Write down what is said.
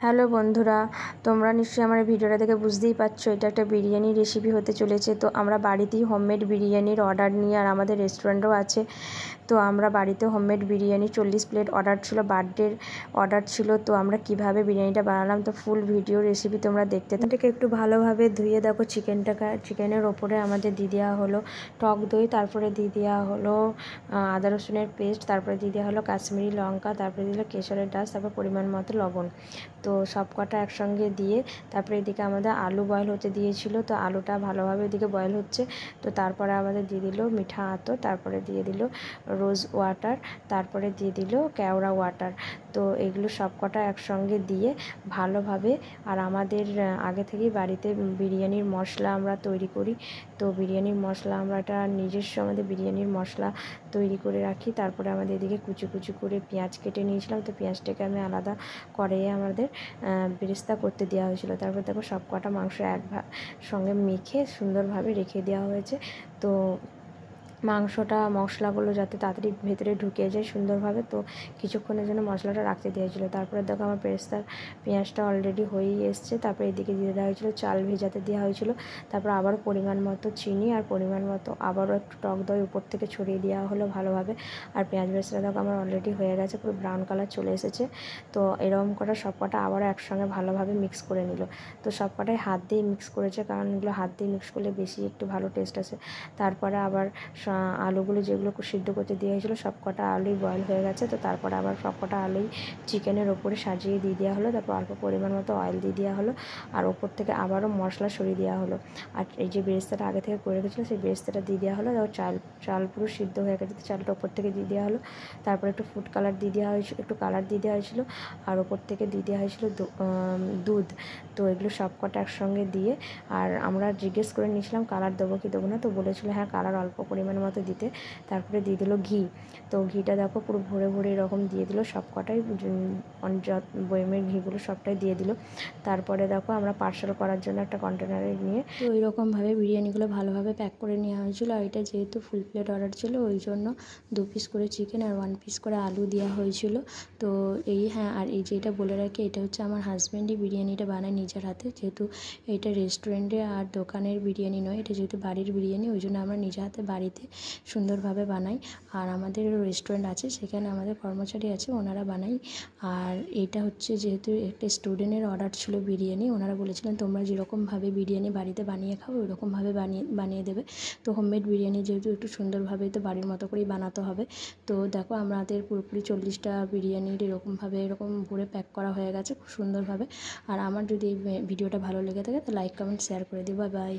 Hello বন্ধুরা, তোমরা নিশ্চয়ই আমার ভিডিওটা দেখে বুঝতেই পারছো এটা একটা বিরিয়ানি রেসিপি হতে চলেছে। তো আমরা বাড়িতেই হোমমেড বিরিয়ানির অর্ডার নিই, আর আমাদের রেস্টুরেন্টও আছে। তো আমরা বাড়িতে হোমমেড বিরিয়ানি 40 প্লেট অর্ডার ছিল, বার্থডের অর্ডার ছিল। তো আমরা কিভাবে বিরিয়ানিটা বানালাম তো ফুল ভিডিও রেসিপি তোমরা দেখতে। এটাকে একটু ভালোভাবে ধুয়ে দেখো। চিকেনের ওপরে আমাদের দিয়ে দেওয়া হলো টক দই, তারপরে দিয়ে দেওয়া হলো আদা রসুনের পেস্ট, তারপরে দিয়ে দেওয়া হলো কাশ্মীরি লঙ্কা, তারপরে দিল কেশরের ডাস্ট, তারপর পরিমাণ মতো লবণ। তো সব কটা একসঙ্গে দিয়ে তারপরে এদিকে আমাদের আলু বয়েল হতে দিয়েছিল। তো আলুটা ভালোভাবে এদিকে বয়েল হচ্ছে। তো তারপরে আমাদের দিয়ে দিল মিঠা আতর, তারপরে দিয়ে দিল রোজ ওয়াটার, তারপরে দিয়ে দিল কেওড়া ওয়াটার। তো এগুলো সব কটা একসঙ্গে দিয়ে ভালোভাবে, আর আমাদের আগে থেকেই বাড়িতে বিরিয়ানির মশলা আমরা তৈরি করি। তো বিরিয়ানির মশলা আমরা এটা নিজস্ব আমাদের বিরিয়ানির মশলা তৈরি করে রাখি। তারপরে আমাদের এদিকে কুচি কুচি করে পেঁয়াজ কেটে নিয়েছিলাম। তো পেঁয়াজটাকে আমি আলাদা কড়াইয়ে আমাদের বেরেস্তা করতে দেওয়া হয়েছিল। তারপর দেখো সব কটা মাংস সঙ্গে মেখে সুন্দরভাবে রেখে দেওয়া হয়েছে। তো মশলাগুলো যাতে তাড়াতাড়ি ভেতরে ঢুকে যায় সুন্দরভাবে, তো কিছুক্ষণের জন্য মশলাটা রাখতে দিয়েছিল। তারপরে দেখো আমার পেঁয়াজটা অলরেডি হয়েই এসছে। তারপরে এদিকে দিয়ে দেওয়া হয়েছিল চাল ভেজাতে দেওয়া হয়েছিল। তারপর আবারও পরিমাণ মতো চিনি আর পরিমাণ মতো আবারও একটু টক দই উপর থেকে ছড়িয়ে দেওয়া হলো ভালোভাবে। আর পেঁয়াজ বেরেস্তাটা দেখো আমার অলরেডি হয়ে গেছে, পুরো ব্রাউন কালার চলে এসেছে। তো এরকম করে সব কটা আবারও একসঙ্গে ভালোভাবে মিক্স করে নিল। তো সব কটাই হাত দিয়ে মিক্স করেছে, কারণ এগুলো হাত দিয়ে মিক্স করলে বেশি একটু ভালো টেস্ট আসে। তারপরে আবার আলুগুলো যেগুলো সিদ্ধ করতে দিয়ে হয়েছিলো সব কটা আলুই বয়েল হয়ে গেছে। তো তারপরে আবার সব কটা আলুই চিকেনের ওপরে সাজিয়ে দিয়ে দেওয়া হলো। তারপর অল্প পরিমাণ মতো অয়েল দিয়ে দেওয়া হলো, আর ওপর থেকে আবারও মশলা সরিয়ে দেওয়া হলো। আর এই যে বেরেস্তাটা আগে থেকে করে রেখেছিলো সেই বেরেস্তাটা দিয়ে দেওয়া হলো। তারপর চাল পুরো সিদ্ধ হয়ে গেছে, চালটা ওপর থেকে দিয়ে দেওয়া হলো। তারপর একটু ফুড কালার দিয়ে দেওয়া হয়েছিল, একটু কালার দিয়ে দেওয়া হয়েছিলো, আর ওপর থেকে দিয়ে দেওয়া হয়েছিল দুধ। তো এগুলো সব কটা একসঙ্গে দিয়ে, আর আমরা জিজ্ঞেস করে নিয়েছিলাম কালার দেবো কি দেবো না। তো বলেছিলো হ্যাঁ কালার অল্প পরিমাণ মতো দিতে। তারপরে দিয়ে দিল ঘি। তো ঘিটা দেখো পুরো ভরে ভরে এরকম দিয়ে দিল সব কটাই, বয়মের ঘিগুলো সবটাই দিয়ে দিল। তারপরে দেখো আমরা পার্সেল করার জন্য একটা কন্টেনারে নিয়ে, তো এইরকমভাবে বিরিয়ানিগুলো ভালোভাবে প্যাক করে নেওয়া হয়েছিলো। আর এটা যেহেতু ফুল প্লেট অর্ডার ছিল ওই জন্য 2 পিস করে চিকেন আর 1 পিস করে আলু দেওয়া হয়েছিল। তো হ্যাঁ, আর এই যেটা বলে রাখি, এটা হচ্ছে আমার হাজব্যান্ডই বিরিয়ানিটা বানায় নিজের হাতে। যেহেতু এটা রেস্টুরেন্টে আর দোকানের বিরিয়ানি নয়, এটা যেহেতু বাড়ির বিরিয়ানি ওই জন্য আমরা নিজের হাতে বাড়িতে সুন্দরভাবে বানাই। আর আমাদের রেস্টুরেন্ট আছে, সেখানে আমাদের কর্মচারী আছে, ওনারা বানাই। আর এটা হচ্ছে যেহেতু একটা স্টুডেন্টের অর্ডার ছিল বিরিয়ানি, ওনারা বলেছিলেন তোমরা যেরকমভাবে বিরিয়ানি বাড়িতে বানিয়ে খাও ওইরকমভাবে বানিয়ে দেবে। তো হোমমেড বিরিয়ানি যেহেতু একটু সুন্দরভাবে তো বাড়ির মতো করেই বানাতে হবে। তো দেখো আমাদের পুরোপুরি 40টা বিরিয়ানির এরকম ভরে প্যাক করা হয়ে গেছে খুব সুন্দরভাবে। আর আমার যদি এই ভিডিওটা ভালো লেগে থাকে তো লাইক কমেন্ট শেয়ার করে দিও। Bye bye.